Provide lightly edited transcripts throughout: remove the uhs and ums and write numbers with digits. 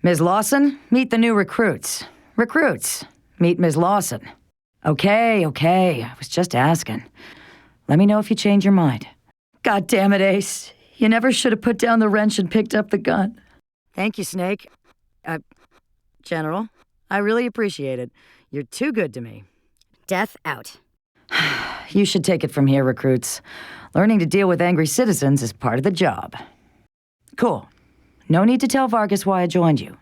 Ms. Lawson, meet the new recruits. Recruits, meet Ms. Lawson. Okay, I was just asking. Let me know if you change your mind. God damn it, Ace. You never should have put down the wrench and picked up the gun. Thank you, Snake. General, I really appreciate it. You're too good to me. Deth out. You should take it from here, recruits. Learning to deal with angry citizens is part of the job. Cool. No need to tell Vargas why I joined you.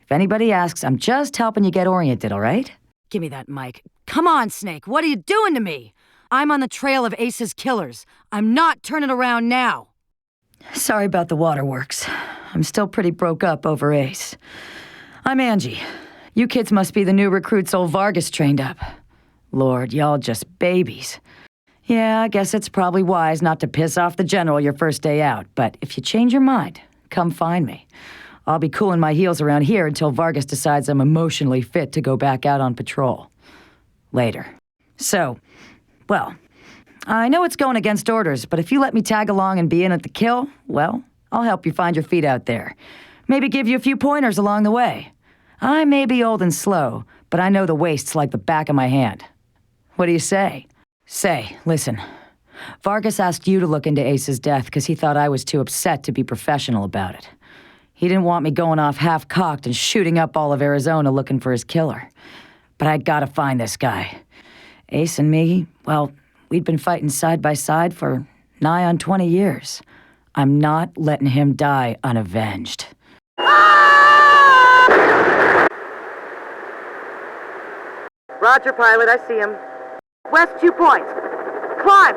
If anybody asks, I'm just helping you get oriented, all right? Give me that mic. Come on, Snake. What are you doing to me? I'm on the trail of Ace's killers. I'm not turning around now. Sorry about the waterworks. I'm still pretty broke up over Ace. I'm Angie. You kids must be the new recruits old Vargas trained up. Lord, y'all just babies. Yeah, I guess it's probably wise not to piss off the general your first day out, but if you change your mind, come find me. I'll be cooling my heels around here until Vargas decides I'm emotionally fit to go back out on patrol. Later. So, well, I know it's going against orders, but if you let me tag along and be in at the kill, well, I'll help you find your feet out there. Maybe give you a few pointers along the way. I may be old and slow, but I know the wastes like the back of my hand. What do you say? Say, listen. Vargas asked you to look into Ace's death because he thought I was too upset to be professional about it. He didn't want me going off half-cocked and shooting up all of Arizona looking for his killer. But I gotta find this guy. Ace and me, well, we'd been fighting side by side for nigh on 20 years. I'm not letting him die unavenged. Roger, pilot, I see him. West 2 points. Climb!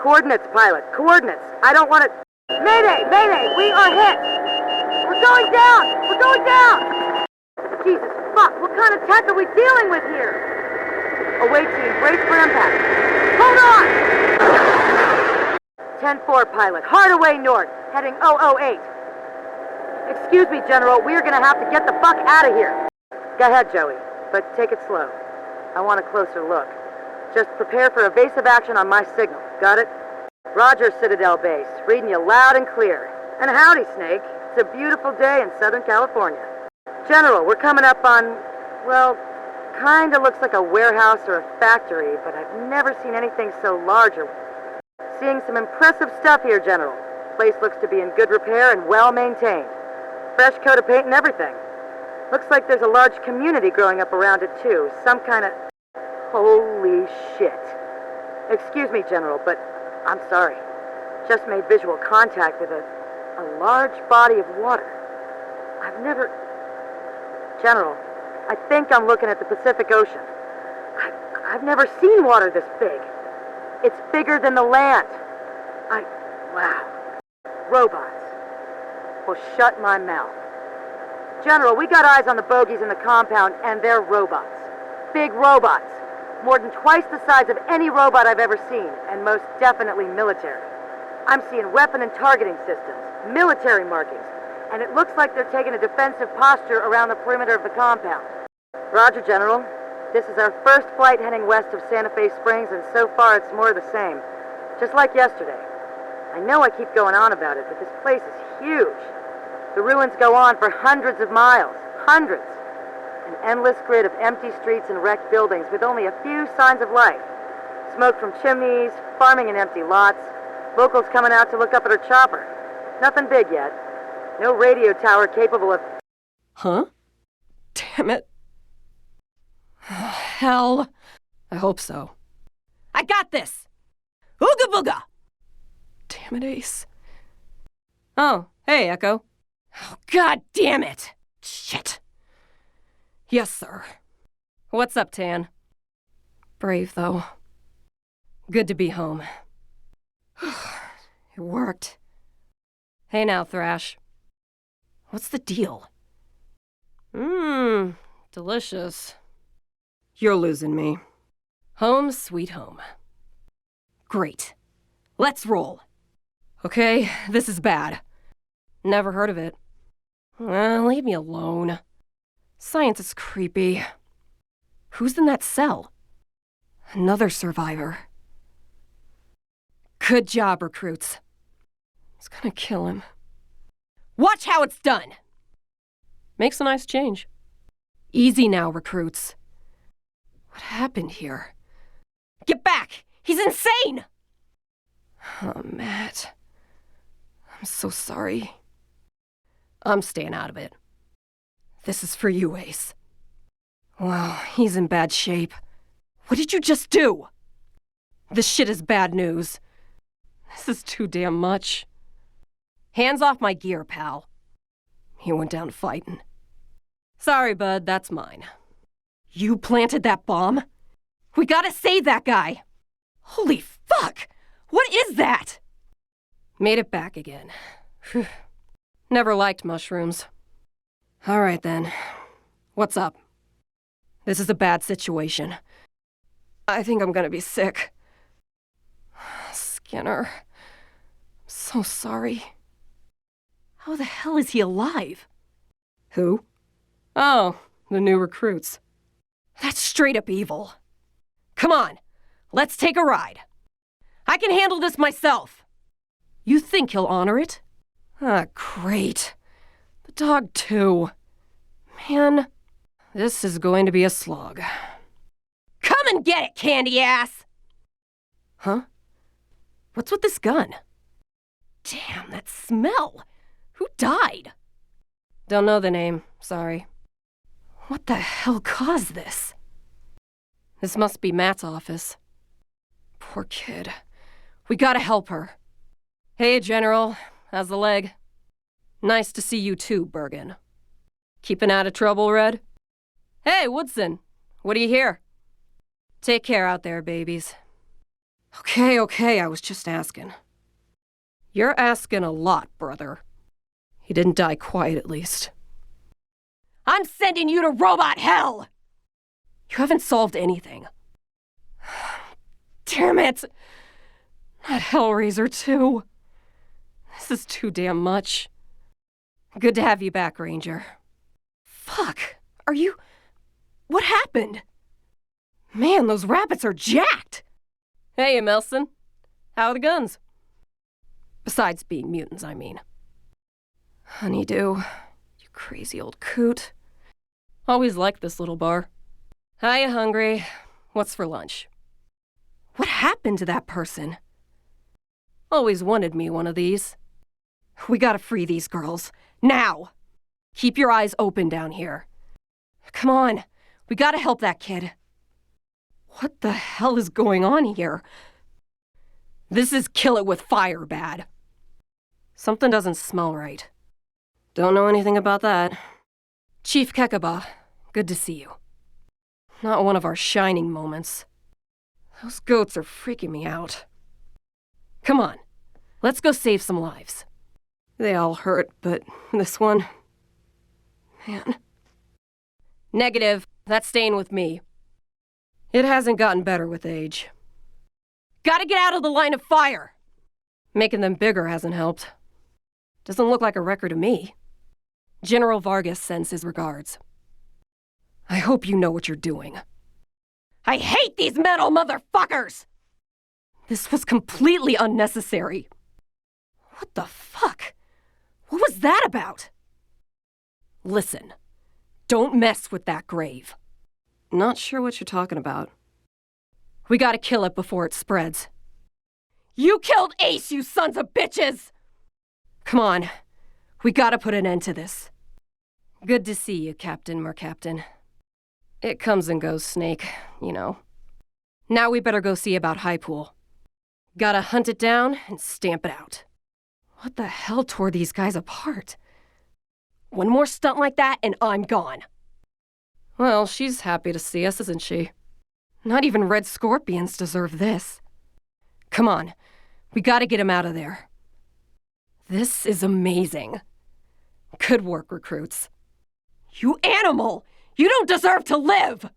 Coordinates, pilot, coordinates. I don't want to... Mayday! We are hit! We're going down! Jesus, fuck, what kind of tech are we dealing with here? Away team, brace for impact. Hold on! 10-4, pilot, hard away north, heading 008. Excuse me, General, we're gonna have to get the fuck out of here. Go ahead, Joey, but take it slow. I want a closer look. Just prepare for evasive action on my signal. Got it? Roger, Citadel Base. Reading you loud and clear. And howdy, Snake. It's a beautiful day in Southern California. General, we're coming up on, well, kinda looks like a warehouse or a factory, but I've never seen anything so large or... Seeing some impressive stuff here, General. Place looks to be in good repair and well maintained. Fresh coat of paint and everything. Looks like there's a large community growing up around it, too. Some kind of... Holy shit. Excuse me, General, but I'm sorry. Just made visual contact with a large body of water. I've never... General, I think I'm looking at the Pacific Ocean. I've never seen water this big. It's bigger than the land. Wow. Robots. Well, shut my mouth. General, we got eyes on the bogies in the compound, and they're robots. Big robots. More than twice the size of any robot I've ever seen, and most definitely military. I'm seeing weapon and targeting systems, military markings, and it looks like they're taking a defensive posture around the perimeter of the compound. Roger, General. This is our first flight heading west of Santa Fe Springs, and so far it's more of the same. Just like yesterday. I know I keep going on about it, but this place is huge. The ruins go on for hundreds of miles. Hundreds. An endless grid of empty streets and wrecked buildings with only a few signs of life. Smoke from chimneys, farming in empty lots, locals coming out to look up at her chopper. Nothing big yet. No radio tower capable of... Huh? Damn it. Hell. I hope so. I got this! Ooga booga! Damn it, Ace. Oh, hey, Echo. Oh, God damn it! Shit. Yes, sir. What's up, Tan? Brave, though. Good to be home. It worked. Hey now, Thrash. What's the deal? Delicious. You're losing me. Home sweet home. Great. Let's roll. Okay, this is bad. Never heard of it. Leave me alone. Science is creepy. Who's in that cell? Another survivor. Good job, recruits. It's gonna kill him. Watch how it's done! Makes a nice change. Easy now, recruits. What happened here? Get back! He's insane! Oh, Matt. I'm so sorry. I'm staying out of it. This is for you, Ace. Wow, he's in bad shape. What did you just do? This shit is bad news. This is too damn much. Hands off my gear, pal. He went down fighting. Sorry, bud, that's mine. You planted that bomb? We gotta save that guy! Holy fuck! What is that? Made it back again. Whew. Never liked mushrooms. All right then. What's up? This is a bad situation. I think I'm gonna be sick. Skinner. I'm so sorry. How the hell is he alive? Who? Oh, the new recruits. That's straight up evil. Come on, let's take a ride. I can handle this myself. You think he'll honor it? Ah, great. The dog too. Man, this is going to be a slog. Come and get it, candy ass! Huh? What's with this gun? Damn, that smell! Who died? Don't know the name, sorry. What the hell caused this? This must be Matt's office. Poor kid. We gotta help her. Hey, General. How's the leg? Nice to see you too, Bergen. Keeping out of trouble, Red? Hey, Woodson. What do you hear? Take care out there, babies. Okay, I was just asking. You're asking a lot, brother. He didn't die quiet, at least. I'm sending you to robot hell! You haven't solved anything. Damn it! That Hellraiser, too. This is too damn much. Good to have you back, Ranger. Fuck! Are you... What happened? Man, those rabbits are jacked! Hey, Emelson. How are the guns? Besides being mutants, I mean. Honeydew, you crazy old coot. Always liked this little bar. Hiya, hungry. What's for lunch? What happened to that person? Always wanted me one of these. We gotta free these girls. Now! Keep your eyes open down here. Come on, we gotta help that kid. What the hell is going on here? This is kill it with fire bad. Something doesn't smell right. Don't know anything about that. Chief Kekaba, good to see you. Not one of our shining moments. Those goats are freaking me out. Come on, let's go save some lives. They all hurt, but this one... Man. Negative. That's staying with me. It hasn't gotten better with age. Gotta get out of the line of fire! Making them bigger hasn't helped. Doesn't look like a record to me. General Vargas sends his regards. I hope you know what you're doing. I hate these metal motherfuckers! This was completely unnecessary. What the fuck? What was that about? Listen, don't mess with that grave. Not sure what you're talking about. We gotta kill it before it spreads. You killed Ace, you sons of bitches! Come on, we gotta put an end to this. Good to see you, Captain Mercaptain. It comes and goes, Snake, you know. Now we better go see about Highpool. Gotta hunt it down and stamp it out. What the hell tore these guys apart? One more stunt like that and I'm gone. Well, she's happy to see us, isn't she? Not even red scorpions deserve this. Come on, we gotta get him out of there. This is amazing. Good work, recruits. You animal! You don't deserve to live!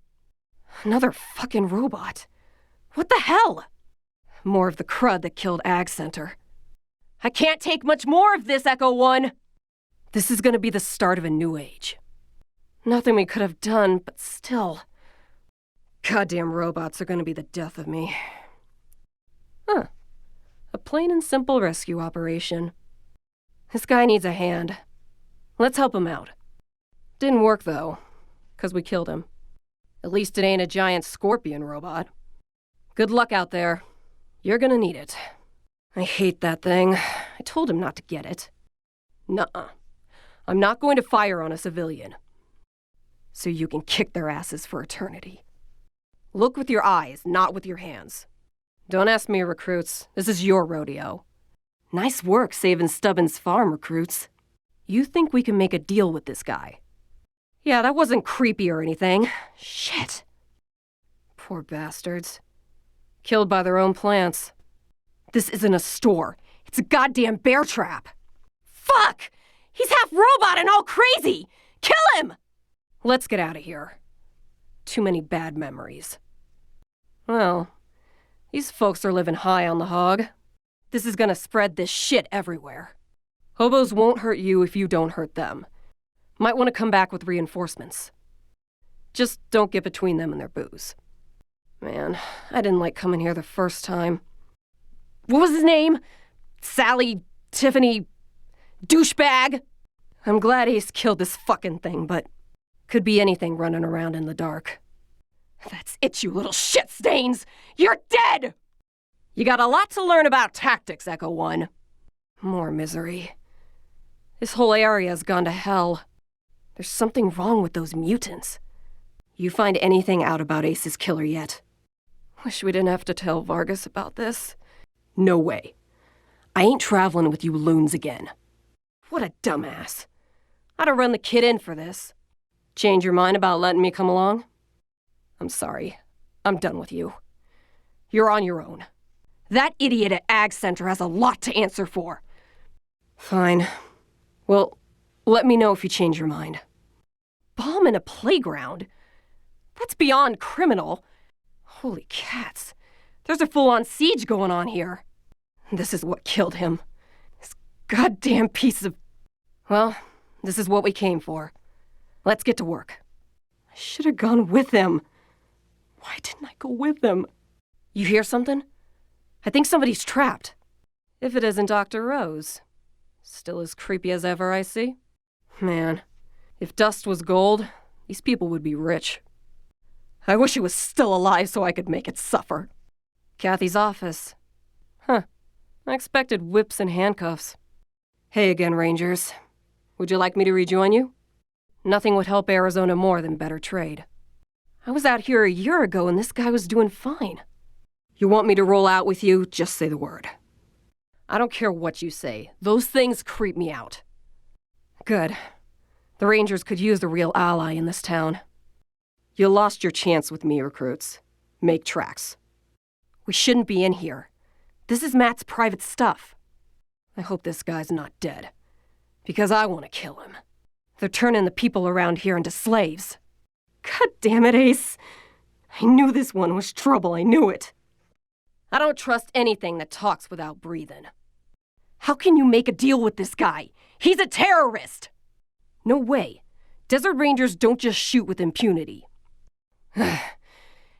Another fucking robot. What the hell? More of the crud that killed Ag Center. I can't take much more of this, Echo One. This is gonna be the start of a new age. Nothing we could have done, but still. Goddamn robots are gonna be the death of me. Huh. A plain and simple rescue operation. This guy needs a hand. Let's help him out. Didn't work, though, 'cause we killed him. At least it ain't a giant scorpion robot. Good luck out there. You're gonna need it. I hate that thing. I told him not to get it. Nuh-uh. I'm not going to fire on a civilian. So you can kick their asses for eternity. Look with your eyes, not with your hands. Don't ask me, recruits. This is your rodeo. Nice work saving Stubbins Farm, recruits. You think we can make a deal with this guy? Yeah, that wasn't creepy or anything. Shit. Poor bastards. Killed by their own plants. This isn't a store. It's a goddamn bear trap. Fuck! He's half robot and all crazy! Kill him! Let's get out of here. Too many bad memories. Well, these folks are living high on the hog. This is gonna spread this shit everywhere. Hobos won't hurt you if you don't hurt them. Might want to come back with reinforcements. Just don't get between them and their booze. Man, I didn't like coming here the first time. What was his name? Sally, Tiffany, douchebag? I'm glad Ace killed this fucking thing, but could be anything running around in the dark. That's it, you little shit stains! You're dead! You got a lot to learn about tactics, Echo 1. More misery. This whole area's gone to hell. There's something wrong with those mutants. You find anything out about Ace's killer yet? Wish we didn't have to tell Vargas about this. No way. I ain't traveling with you loons again. What a dumbass. I'd have run the kid in for this. Change your mind about letting me come along? I'm sorry. I'm done with you. You're on your own. That idiot at Ag Center has a lot to answer for. Fine. Well, let me know if you change your mind. Bomb in a playground? That's beyond criminal. Holy cats. There's a full-on siege going on here. This is what killed him. This goddamn piece of... Well, this is what we came for. Let's get to work. I should have gone with him. Why didn't I go with them? You hear something? I think somebody's trapped. If it isn't Dr. Rose. Still as creepy as ever, I see. Man, if dust was gold, these people would be rich. I wish he was still alive so I could make it suffer. Kathy's office. Huh. I expected whips and handcuffs. Hey again, Rangers. Would you like me to rejoin you? Nothing would help Arizona more than better trade. I was out here a year ago and this guy was doing fine. You want me to roll out with you? Just say the word. I don't care what you say. Those things creep me out. Good. The Rangers could use a real ally in this town. You lost your chance with me, recruits. Make tracks. We shouldn't be in here. This is Matt's private stuff. I hope this guy's not dead. Because I want to kill him. They're turning the people around here into slaves. God damn it, Ace. I knew this one was trouble, I knew it. I don't trust anything that talks without breathing. How can you make a deal with this guy? He's a terrorist! No way. Desert Rangers don't just shoot with impunity.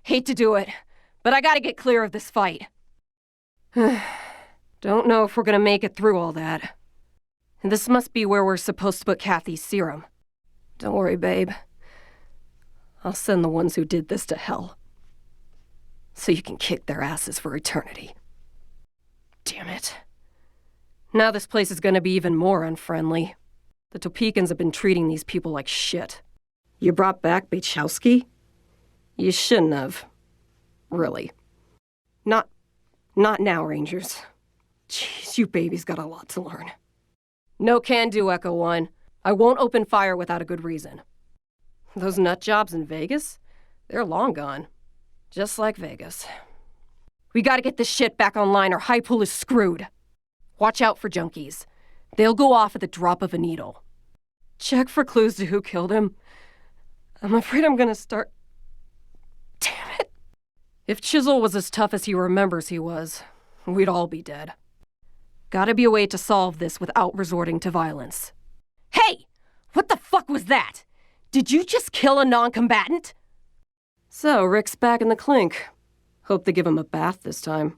Hate to do it, but I gotta get clear of this fight. Don't know if we're gonna make it through all that. And this must be where we're supposed to put Kathy's serum. Don't worry, babe. I'll send the ones who did this to hell. So you can kick their asses for eternity. Damn it. Now this place is gonna be even more unfriendly. The Topekans have been treating these people like shit. You brought back Bachowski? You shouldn't have. Really. Not now, Rangers. Jeez, you baby's got a lot to learn. No can do, Echo 1. I won't open fire without a good reason. Those nut jobs in Vegas? They're long gone. Just like Vegas. We gotta get this shit back online or High Pool is screwed. Watch out for junkies. They'll go off at the drop of a needle. Check for clues to who killed him. I'm afraid I'm gonna start... Damn it. If Chisel was as tough as he remembers he was, we'd all be dead. Gotta be a way to solve this without resorting to violence. Hey! What the fuck was that? Did you just kill a non-combatant? So, Rick's back in the clink. Hope they give him a bath this time.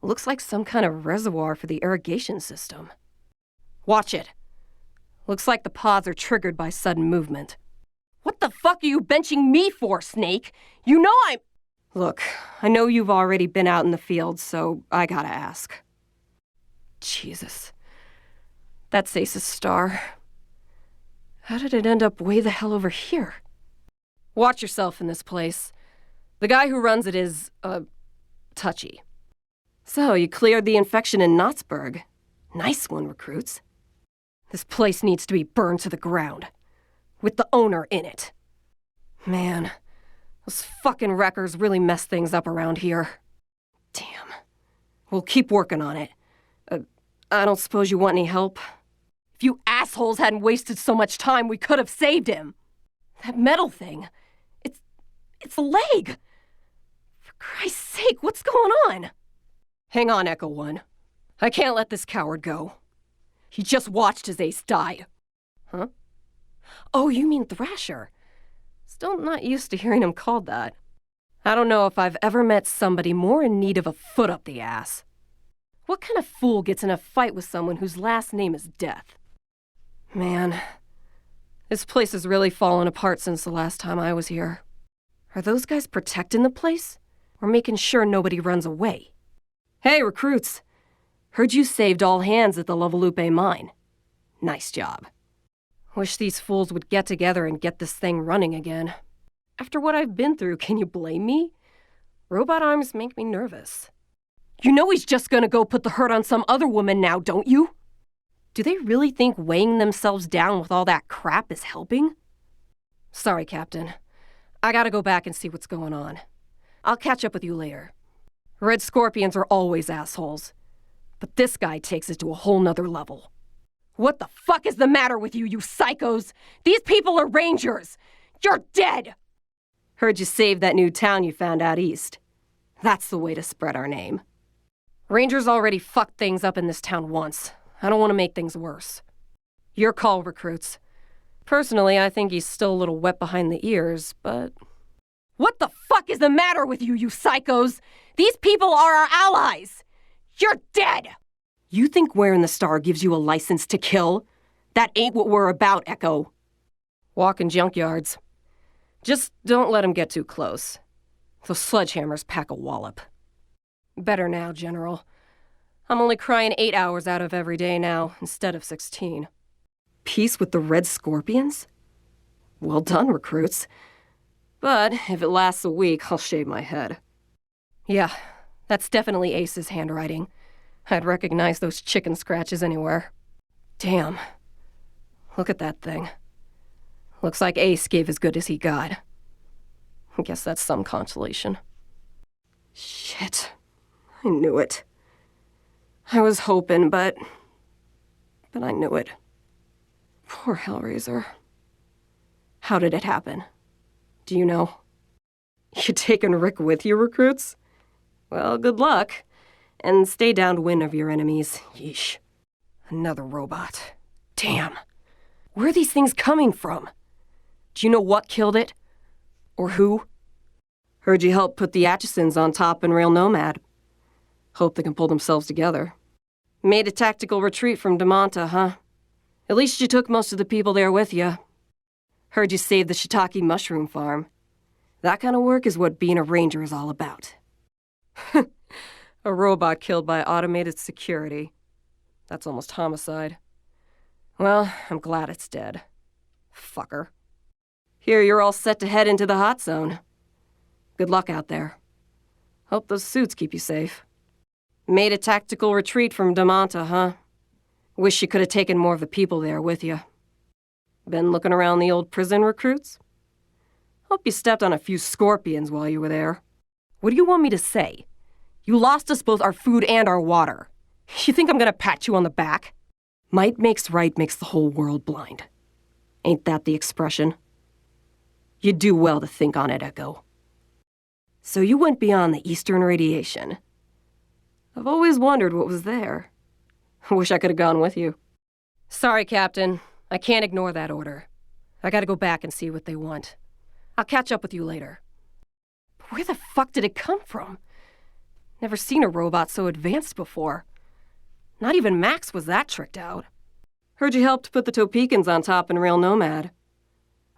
Looks like some kind of reservoir for the irrigation system. Watch it. Looks like the pods are triggered by sudden movement. the fuck are you benching me for, Snake? You know I'm... Look, I know you've already been out in the field, so I gotta ask. Jesus. That's Ace's star. How did it end up way the hell over here? Watch yourself in this place. The guy who runs it is, touchy. So, you cleared the infection in Knotsburg. Nice one, recruits. This place needs to be burned to the ground. With the owner in it. Man, those fucking wreckers really mess things up around here. Damn. We'll keep working on it. I don't suppose you want any help? If you assholes hadn't wasted so much time, we could have saved him. That metal thing. It's a leg. For Christ's sake, what's going on? Hang on, Echo One. I can't let this coward go. He just watched his ace die. Huh? Oh, you mean Thrasher. Still not used to hearing him called that. I don't know if I've ever met somebody more in need of a foot up the ass. What kind of fool gets in a fight with someone whose last name is Deth? Man, this place has really fallen apart since the last time I was here. Are those guys protecting the place? Or making sure nobody runs away? Hey, recruits! Heard you saved all hands at the Levalupe mine. Nice job. Wish these fools would get together and get this thing running again. After what I've been through, can you blame me? Robot arms make me nervous. You know he's just gonna go put the hurt on some other woman now, don't you? Do they really think weighing themselves down with all that crap is helping? Sorry, Captain. I gotta go back and see what's going on. I'll catch up with you later. Red Scorpions are always assholes. But this guy takes it to a whole nother level. What the fuck is the matter with you, you psychos? These people are Rangers! You're dead! Heard you saved that new town you found out east. That's the way to spread our name. Rangers already fucked things up in this town once. I don't want to make things worse. Your call, recruits. Personally, I think he's still a little wet behind the ears, but... What the fuck is the matter with you, you psychos? These people are our allies! You're dead! You think wearing the star gives you a license to kill? That ain't what we're about, Echo. Walking junkyards. Just don't let him get too close. Those sledgehammers pack a wallop. Better now, General. I'm only crying 8 hours out of every day now, instead of 16. Peace with the Red Scorpions? Well done, recruits. But if it lasts a week, I'll shave my head. Yeah, that's definitely Ace's handwriting. I'd recognize those chicken scratches anywhere. Damn. Look at that thing. Looks like Ace gave as good as he got. I guess that's some consolation. Shit. I knew it. I was hoping, but I knew it. Poor Hellraiser. How did it happen? Do you know? You taking Rick with you, recruits? Well, good luck. And stay downwind of your enemies. Yeesh. Another robot. Damn. Where are these things coming from? Do you know what killed it? Or who? Heard you helped put the Atchisons on top and Rail Nomad. Hope they can pull themselves together. Made a tactical retreat from Damanta, huh? At least you took most of the people there with you. Heard you saved the shiitake mushroom farm. That kind of work is what being a ranger is all about. A robot killed by automated security. That's almost homicide. Well, I'm glad it's dead. Fucker. Here, you're all set to head into the hot zone. Good luck out there. Hope those suits keep you safe. Made a tactical retreat from Damanta, huh? Wish you could have taken more of the people there with you. Been looking around the old prison, recruits? Hope you stepped on a few scorpions while you were there. What do you want me to say? You lost us both our food and our water. You think I'm gonna pat you on the back? Might makes right makes the whole world blind. Ain't that the expression? You do well to think on it, Echo. So you went beyond the Eastern radiation. I've always wondered what was there. I wish I could have gone with you. Sorry, Captain. I can't ignore that order. I gotta go back and see what they want. I'll catch up with you later. But where the fuck did it come from? Never seen a robot so advanced before. Not even Max was that tricked out. Heard you helped put the Topekans on top and Rail Nomad.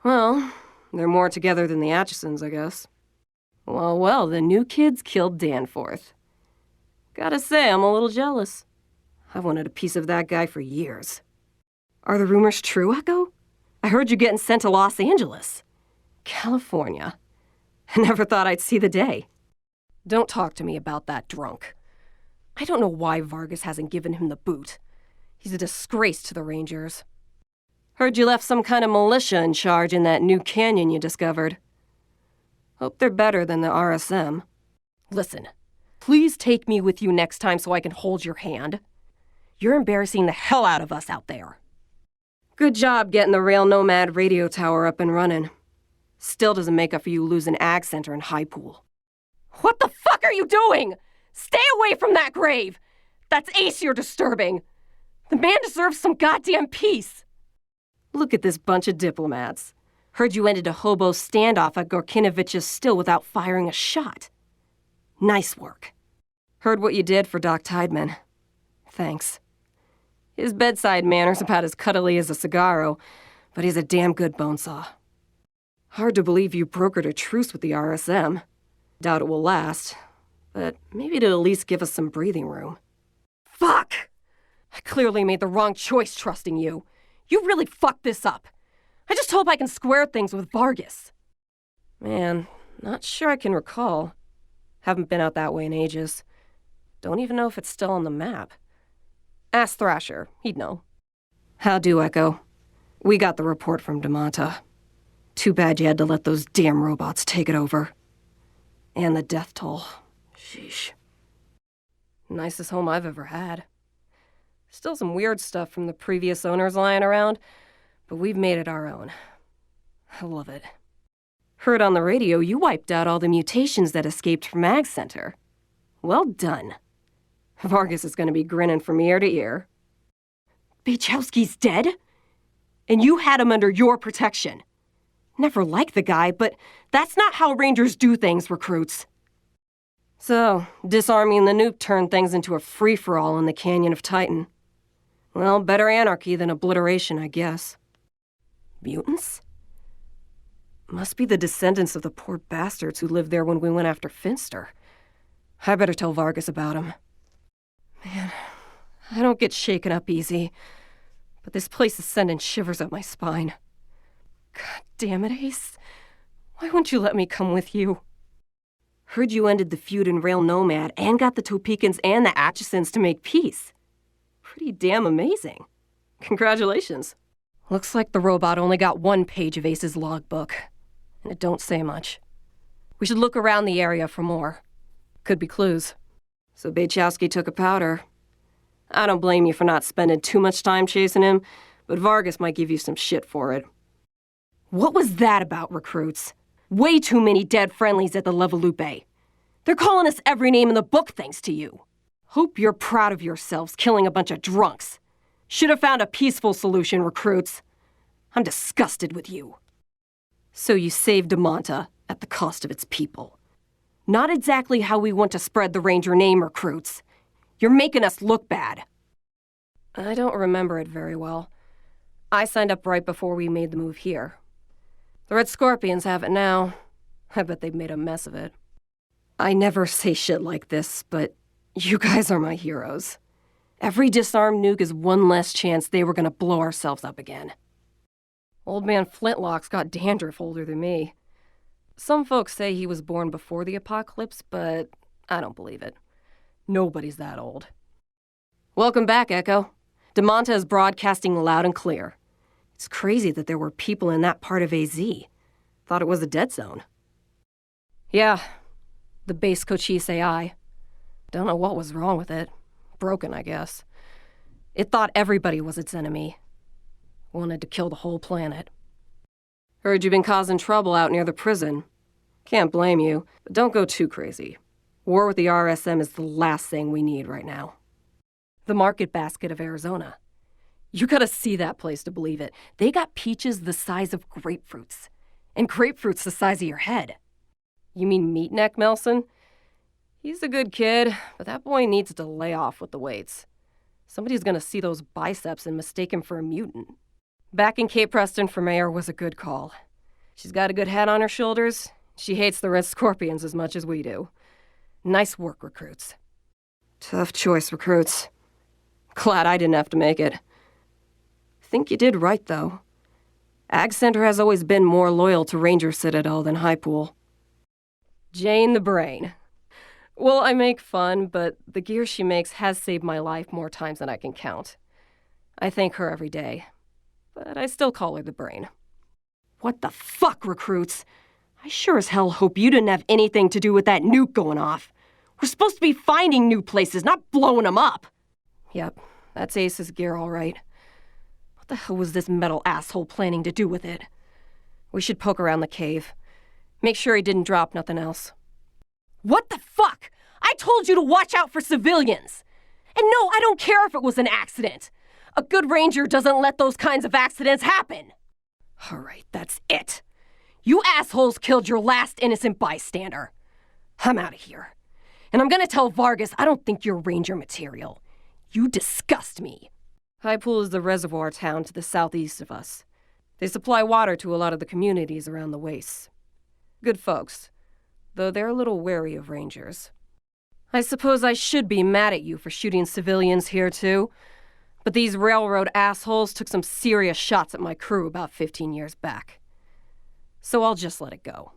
Well, They're more together than the Atchisons, I guess. Well, the new kids killed Danforth. Gotta say, I'm a little jealous. I've wanted a piece of that guy for years. Are the rumors true, Echo? I heard you getting sent to Los Angeles. California. I never thought I'd see the day. Don't talk to me about that drunk. I don't know why Vargas hasn't given him the boot. He's a disgrace to the Rangers. Heard you left some kind of militia in charge in that new canyon you discovered. Hope they're better than the RSM. Listen, please take me with you next time so I can hold your hand. You're embarrassing the hell out of us out there. Good job getting the Rail Nomad radio tower up and running. Still doesn't make up for you losing Ag Center and High Pool. What the fuck are you doing? Stay away from that grave! That's Ace you're disturbing. The man deserves some goddamn peace. Look at this bunch of diplomats. Heard you ended a hobo standoff at Gorkinovich's still without firing a shot. Nice work. Heard what you did for Doc Tideman. Thanks. His bedside manner's about as cuddly as a cigarro, but he's a damn good bonesaw. Hard to believe you brokered a truce with the RSM. Doubt it will last, but maybe it'll at least give us some breathing room. Fuck! I clearly made the wrong choice trusting you. You really fucked this up. I just hope I can square things with Vargas. Man, not sure I can recall. Haven't been out that way in ages. Don't even know if it's still on the map. Ask Thrasher, he'd know. How do, Echo? We got the report from DeMonta. Too bad you had to let those damn robots take it over. And the death toll. Sheesh. Nicest home I've ever had. Still some weird stuff from the previous owners lying around, but we've made it our own. I love it. Heard on the radio you wiped out all the mutations that escaped from Ag Center. Well done. Vargas is going to be grinning from ear to ear. Bachowski's dead? And you had him under your protection. Never liked the guy, but that's not how Rangers do things, recruits. So, disarming the nuke turned things into a free-for-all in the Canyon of Titan. Well, better anarchy than obliteration, I guess. Mutants? Must be the descendants of the poor bastards who lived there when we went after Finster. I better tell Vargas about him. Man, I don't get shaken up easy, but this place is sending shivers up my spine. God damn it, Ace. Why won't you let me come with you? Heard you ended the feud in Rail Nomad and got the Topekans and the Atchisons to make peace. Pretty damn amazing. Congratulations. Looks like the robot only got one page of Ace's logbook, and it don't say much. We should look around the area for more. Could be clues. So Bachowski took a powder. I don't blame you for not spending too much time chasing him, but Vargas might give you some shit for it. What was that about, recruits? Way too many dead friendlies at the Levalupe. They're calling us every name in the book thanks to you. Hope you're proud of yourselves killing a bunch of drunks. Should have found a peaceful solution, recruits. I'm disgusted with you. So you saved DeMonta at the cost of its people. Not exactly how we want to spread the Ranger name, recruits. You're making us look bad. I don't remember it very well. I signed up right before we made the move here. The Red Scorpions have it now. I bet they've made a mess of it. I never say shit like this, but you guys are my heroes. Every disarmed nuke is one less chance they were gonna blow ourselves up again. Old man Flintlock's got dandruff older than me. Some folks say he was born before the apocalypse, but I don't believe it. Nobody's that old. Welcome back, Echo. DeMonta is broadcasting loud and clear. It's crazy that there were people in that part of AZ. Thought it was a dead zone. Yeah, the base Cochise AI. Don't know what was wrong with it. Broken, I guess. It thought everybody was its enemy. Wanted to kill the whole planet. Heard you've been causing trouble out near the prison. Can't blame you, but don't go too crazy. War with the RSM is the last thing we need right now. The Market Basket of Arizona. You gotta see that place to believe it. They got peaches the size of grapefruits. And grapefruits the size of your head. You mean Meatneck Melson? He's a good kid, but that boy needs to lay off with the weights. Somebody's gonna see those biceps and mistake him for a mutant. Back in Cape Preston for mayor was a good call. She's got a good head on her shoulders. She hates the Red Scorpions as much as we do. Nice work, recruits. Tough choice, recruits. Glad I didn't have to make it. Think you did right, though. Ag Center has always been more loyal to Ranger Citadel than High Pool. Jane the Brain. Well, I make fun, but the gear she makes has saved my life more times than I can count. I thank her every day, but I still call her the Brain. What the fuck, recruits? I sure as hell hope you didn't have anything to do with that nuke going off. We're supposed to be finding new places, not blowing them up. Yep, that's Ace's gear, all right. What the hell was this metal asshole planning to do with it? We should poke around the cave. Make sure he didn't drop nothing else. What the fuck? I told you to watch out for civilians! And no, I don't care if it was an accident. A good ranger doesn't let those kinds of accidents happen. All right, that's it. You assholes killed your last innocent bystander. I'm out of here. And I'm gonna tell Vargas I don't think you're ranger material. You disgust me. High Pool is the reservoir town to the southeast of us. They supply water to a lot of the communities around the wastes. Good folks, though they're a little wary of rangers. I suppose I should be mad at you for shooting civilians here too, but these railroad assholes took some serious shots at my crew about 15 years back. So I'll just let it go.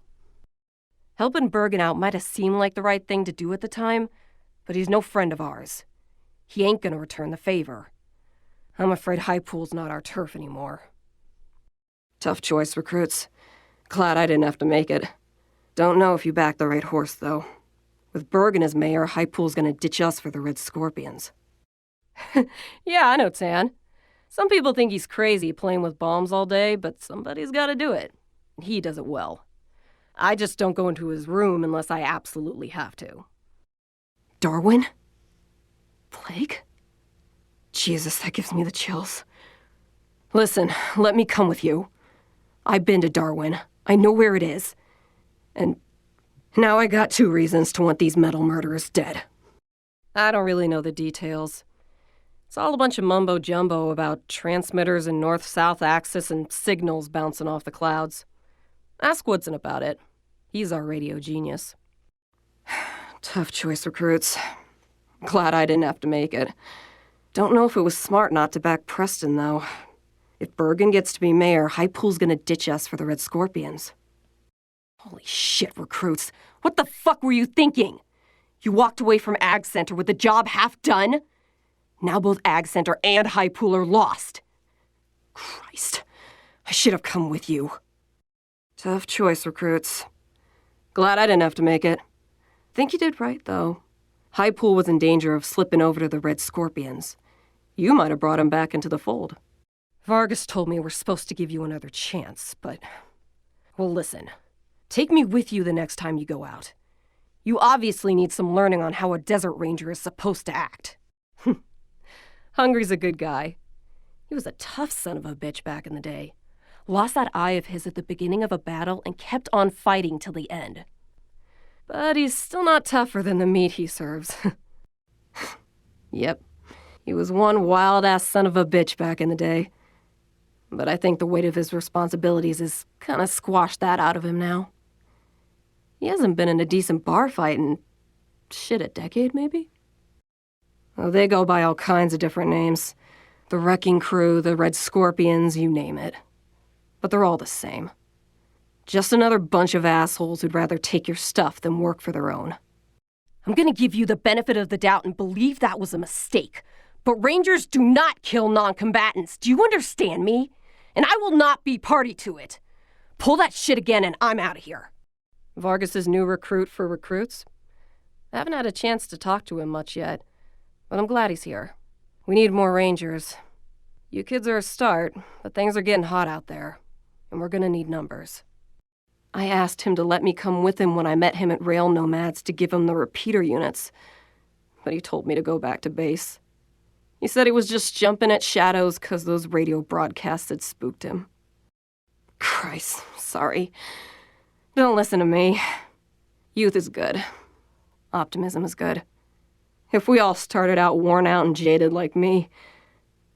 Helping Bergen out might have seemed like the right thing to do at the time, but he's no friend of ours. He ain't gonna return the favor. I'm afraid High Pool's not our turf anymore. Tough choice, recruits. Glad I didn't have to make it. Don't know if you backed the right horse, though. With Bergen as mayor, High Pool's gonna ditch us for the Red Scorpions. Yeah, I know, Tan. Some people think he's crazy playing with bombs all day, but somebody's gotta do it. And he does it well. I just don't go into his room unless I absolutely have to. Darwin? Plague? Jesus, that gives me the chills. Listen, let me come with you. I've been to Darwin. I know where it is. And now I got 2 reasons to want these metal murderers dead. I don't really know the details. It's all a bunch of mumbo-jumbo about transmitters and north-south axis and signals bouncing off the clouds. Ask Woodson about it. He's our radio genius. Tough choice, recruits. Glad I didn't have to make it. Don't know if it was smart not to back Preston, though. If Bergen gets to be mayor, High Pool's gonna ditch us for the Red Scorpions. Holy shit, recruits. What the fuck were you thinking? You walked away from Ag Center with the job half done? Now both Ag Center and High Pool are lost. Christ, I should have come with you. Tough choice, recruits. Glad I didn't have to make it. Think you did right, though. High Pool was in danger of slipping over to the Red Scorpions. You might have brought him back into the fold. Vargas told me we're supposed to give you another chance, but... Well, listen. Take me with you the next time you go out. You obviously need some learning on how a desert ranger is supposed to act. Hungry's a good guy. He was a tough son of a bitch back in the day. Lost that eye of his at the beginning of a battle and kept on fighting till the end. But he's still not tougher than the meat he serves. Yep, he was one wild-ass son of a bitch back in the day. But I think the weight of his responsibilities has kind of squashed that out of him now. He hasn't been in a decent bar fight in, a decade maybe? Oh, they go by all kinds of different names. The Wrecking Crew, the Red Scorpions, you name it. But they're all the same. Just another bunch of assholes who'd rather take your stuff than work for their own. I'm gonna give you the benefit of the doubt and believe that was a mistake. But Rangers do not kill non-combatants. Do you understand me? And I will not be party to it. Pull that shit again and I'm out of here. Vargas's new recruit for recruits? I haven't had a chance to talk to him much yet, but I'm glad he's here. We need more Rangers. You kids are a start, but things are getting hot out there, and we're gonna need numbers. I asked him to let me come with him when I met him at Rail Nomads to give him the repeater units, but he told me to go back to base. He said he was just jumping at shadows 'cause those radio broadcasts had spooked him. Christ, sorry. Don't listen to me. Youth is good. Optimism is good. If we all started out worn out and jaded like me,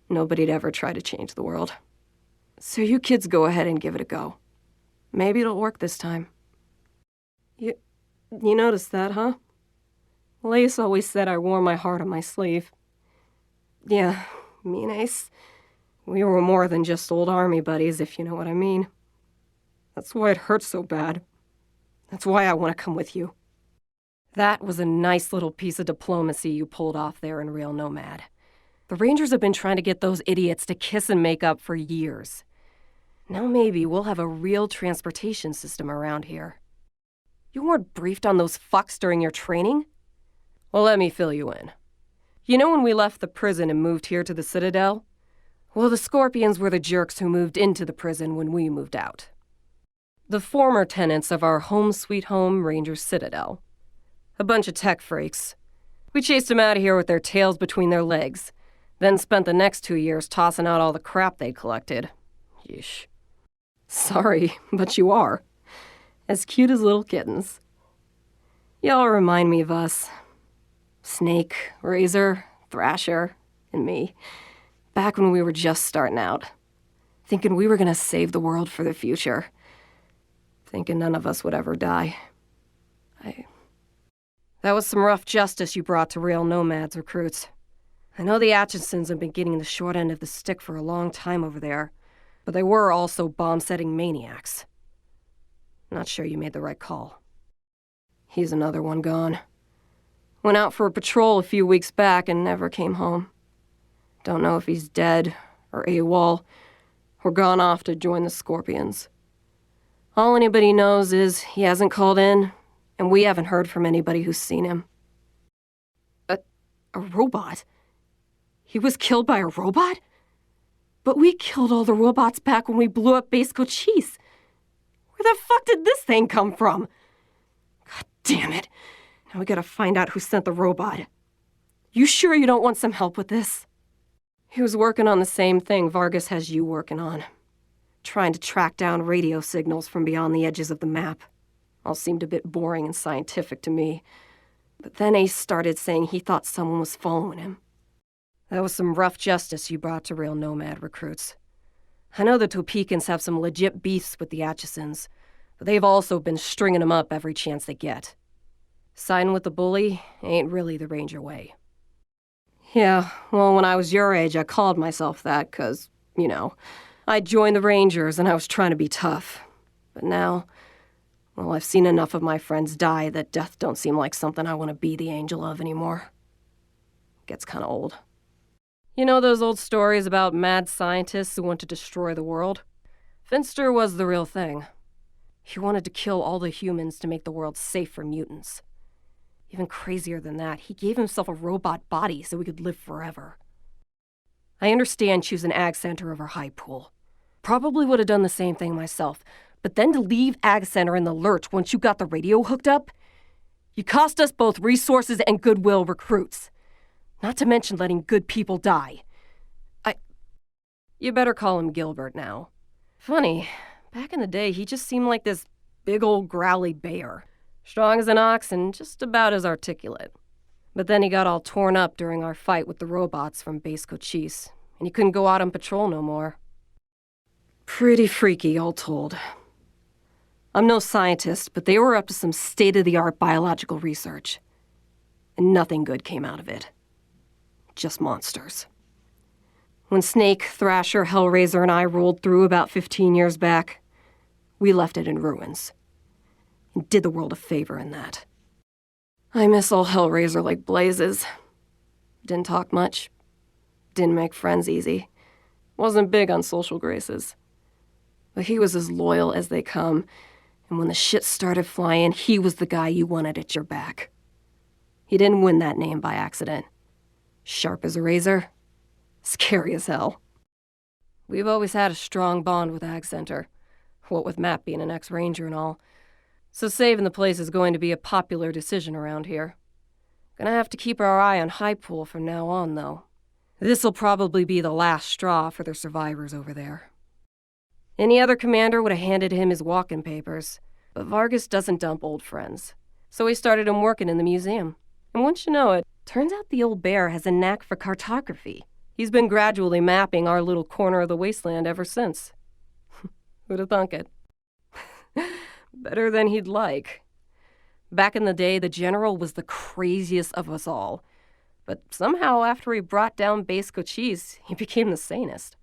nobody'd ever try to change the world. So you kids go ahead and give it a go. Maybe it'll work this time. You noticed that, huh? Lace always said I wore my heart on my sleeve. Yeah, me and Ace, we were more than just old army buddies, if you know what I mean. That's why it hurts so bad. That's why I want to come with you. That was a nice little piece of diplomacy you pulled off there in Real Nomad. The Rangers have been trying to get those idiots to kiss and make up for years. Now maybe we'll have a real transportation system around here. You weren't briefed on those fucks during your training? Well, let me fill you in. You know when we left the prison and moved here to the Citadel? Well, the Scorpions were the jerks who moved into the prison when we moved out. The former tenants of our home sweet home Ranger Citadel. A bunch of tech freaks. We chased them out of here with their tails between their legs, then spent the next 2 years tossing out all the crap they'd collected. Yeesh. Sorry, but you are. As cute as little kittens. Y'all remind me of us. Snake, Razor, Thrasher, and me. Back when we were just starting out. Thinking we were gonna save the world for the future. Thinking none of us would ever die. That was some rough justice you brought to Real Nomads, recruits. I know the Atchinsons have been getting the short end of the stick for a long time over there, but they were also bomb-setting maniacs. Not sure you made the right call. He's another one gone. Went out for a patrol a few weeks back and never came home. Don't know if he's dead, or AWOL, or gone off to join the Scorpions. All anybody knows is he hasn't called in, and we haven't heard from anybody who's seen him. A robot? He was killed by a robot? But we killed all the robots back when we blew up Base Cochise. Where the fuck did this thing come from? God damn it. Now we gotta find out who sent the robot. You sure you don't want some help with this? He was working on the same thing Vargas has you working on. Trying to track down radio signals from beyond the edges of the map. All seemed a bit boring and scientific to me. But then Ace started saying he thought someone was following him. That was some rough justice you brought to Real Nomad, recruits. I know the Topekans have some legit beefs with the Atchisons, but they've also been stringing them up every chance they get. Siding with the bully ain't really the Ranger way. Yeah, well, when I was your age, I called myself that 'cause, I joined the Rangers and I was trying to be tough. But now, well, I've seen enough of my friends die that death don't seem like something I want to be the angel of anymore. Gets kind of old. You know those old stories about mad scientists who want to destroy the world? Finster was the real thing. He wanted to kill all the humans to make the world safe for mutants. Even crazier than that, he gave himself a robot body so he could live forever. I understand choosing Ag Center over High Pool. Probably would have done the same thing myself, but then to leave Ag Center in the lurch once you got the radio hooked up? You cost us both resources and goodwill, recruits. Not to mention letting good people die. You better call him Gilbert now. Funny, back in the day he just seemed like this big old growly bear. Strong as an ox and just about as articulate. But then he got all torn up during our fight with the robots from Base Cochise, and he couldn't go out on patrol no more. Pretty freaky, all told. I'm no scientist, but they were up to some state-of-the-art biological research. And nothing good came out of it. Just monsters. When Snake, Thrasher, Hellraiser, and I rolled through about 15 years back, we left it in ruins. And did the world a favor in that. I miss old Hellraiser like blazes. Didn't talk much. Didn't make friends easy. Wasn't big on social graces. But he was as loyal as they come, and when the shit started flying, he was the guy you wanted at your back. He didn't win that name by accident. Sharp as a razor, scary as hell. We've always had a strong bond with Ag Center, what with Matt being an ex-ranger and all. So saving the place is going to be a popular decision around here. Gonna have to keep our eye on High Pool from now on, though. This'll probably be the last straw for the survivors over there. Any other commander would have handed him his walking papers, but Vargas doesn't dump old friends. So he started him working in the museum. And once you know it, turns out the old bear has a knack for cartography. He's been gradually mapping our little corner of the Wasteland ever since. Who'd have thunk it? Better than he'd like. Back in the day, the General was the craziest of us all. But somehow, after he brought down Base Cochise, he became the sanest.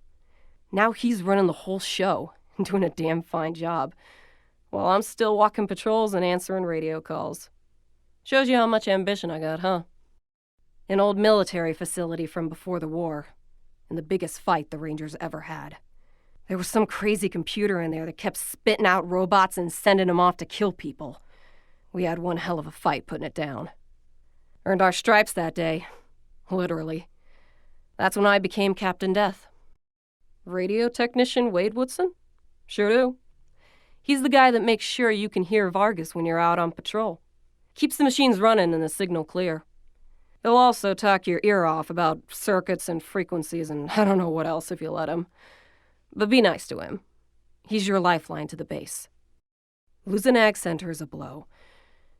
Now he's running the whole show and doing a damn fine job, while I'm still walking patrols and answering radio calls. Shows you how much ambition I got, huh? An old military facility from before the war, and the biggest fight the Rangers ever had. There was some crazy computer in there that kept spitting out robots and sending them off to kill people. We had one hell of a fight putting it down. Earned our stripes that day. Literally. That's when I became Captain Deth. Radio technician Wade Woodson? Sure do. He's the guy that makes sure you can hear Vargas when you're out on patrol. Keeps the machines running and the signal clear. He'll also talk your ear off about circuits and frequencies and I don't know what else if you let him. But be nice to him. He's your lifeline to the base. Losing Ag Center is a blow.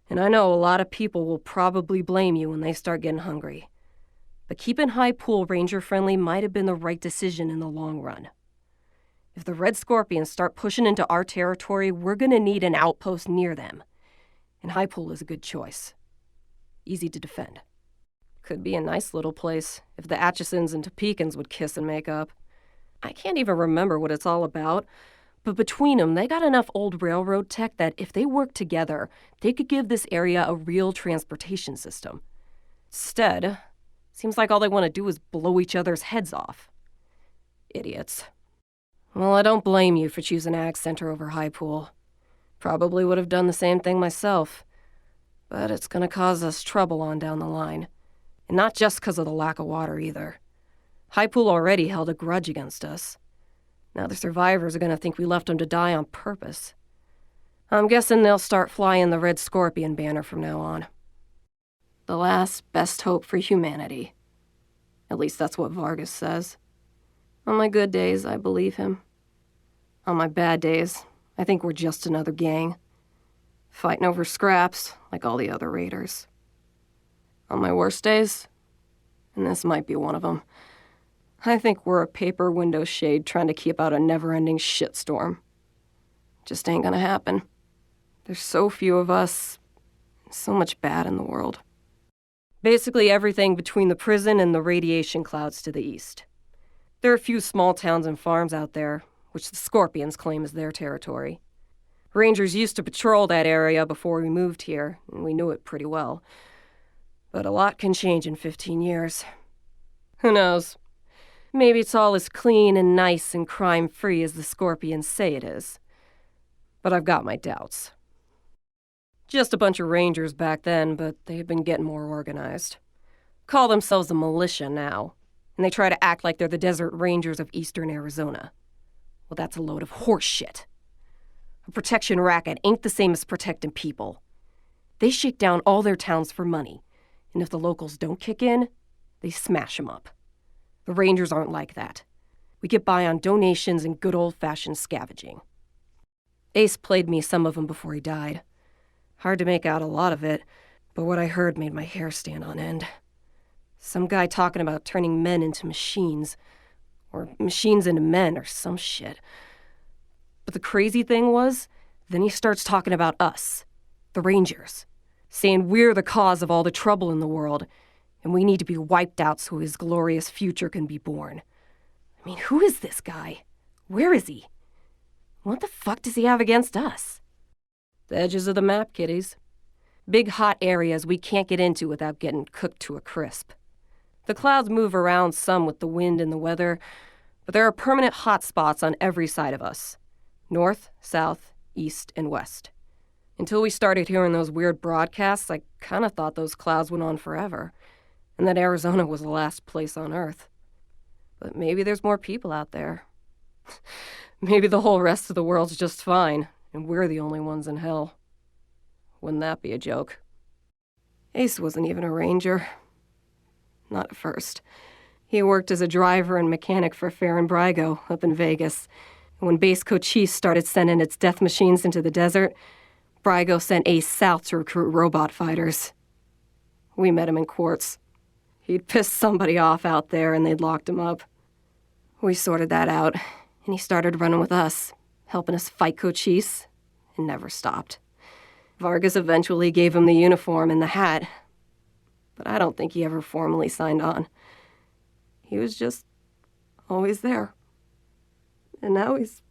And I know a lot of people will probably blame you when they start getting hungry. But keeping High Pool Ranger-friendly might have been the right decision in the long run. If the Red Scorpions start pushing into our territory, we're going to need an outpost near them. And High Pool is a good choice. Easy to defend. Could be a nice little place if the Atchisons and Topekans would kiss and make up. I can't even remember what it's all about, but between them, they got enough old railroad tech that if they worked together, they could give this area a real transportation system. Instead, seems like all they want to do is blow each other's heads off. Idiots. Well, I don't blame you for choosing Ag Center over High Pool. Probably would have done the same thing myself. But it's going to cause us trouble on down the line. And not just because of the lack of water either. High Pool already held a grudge against us. Now the survivors are going to think we left them to die on purpose. I'm guessing they'll start flying the Red Scorpion banner from now on. The last best hope for humanity. At least that's what Vargas says. On my good days, I believe him. On my bad days, I think we're just another gang. Fighting over scraps, like all the other raiders. On my worst days, and this might be one of them, I think we're a paper window shade trying to keep out a never-ending shitstorm. Just ain't gonna happen. There's so few of us, so much bad in the world. Basically everything between the prison and the radiation clouds to the east. There are a few small towns and farms out there, which the Scorpions claim is their territory. Rangers used to patrol that area before we moved here, and we knew it pretty well. But a lot can change in 15 years. Who knows? Maybe it's all as clean and nice and crime-free as the Scorpions say it is. But I've got my doubts. Just a bunch of Rangers back then, but they've been getting more organized. Call themselves a militia now, and they try to act like they're the Desert Rangers of eastern Arizona. Well, that's a load of horse shit. A protection racket ain't the same as protecting people. They shake down all their towns for money, and if the locals don't kick in, they smash them up. The Rangers aren't like that. We get by on donations and good old-fashioned scavenging. Ace played me some of them before he died. Hard to make out a lot of it, but what I heard made my hair stand on end. Some guy talking about turning men into machines, or machines into men, or some shit. But the crazy thing was, then he starts talking about us, the Rangers, saying we're the cause of all the trouble in the world, and we need to be wiped out so his glorious future can be born. I mean, who is this guy? Where is he? What the fuck does he have against us? The edges of the map, kiddies. Big hot areas we can't get into without getting cooked to a crisp. The clouds move around some with the wind and the weather, but there are permanent hot spots on every side of us. North, south, east, and west. Until we started hearing those weird broadcasts, I kind of thought those clouds went on forever, and that Arizona was the last place on Earth. But maybe there's more people out there. Maybe the whole rest of the world's just fine, and we're the only ones in hell. Wouldn't that be a joke? Ace wasn't even a ranger. Not at first. He worked as a driver and mechanic for Farron Brygo up in Vegas. And when Base Cochise started sending its death machines into the desert, Brygo sent Ace south to recruit robot fighters. We met him in Quartz. He'd pissed somebody off out there and they'd locked him up. We sorted that out, and he started running with us, helping us fight Cochise and never stopped. Vargas eventually gave him the uniform and the hat, but I don't think he ever formally signed on. He was just always there. And now he's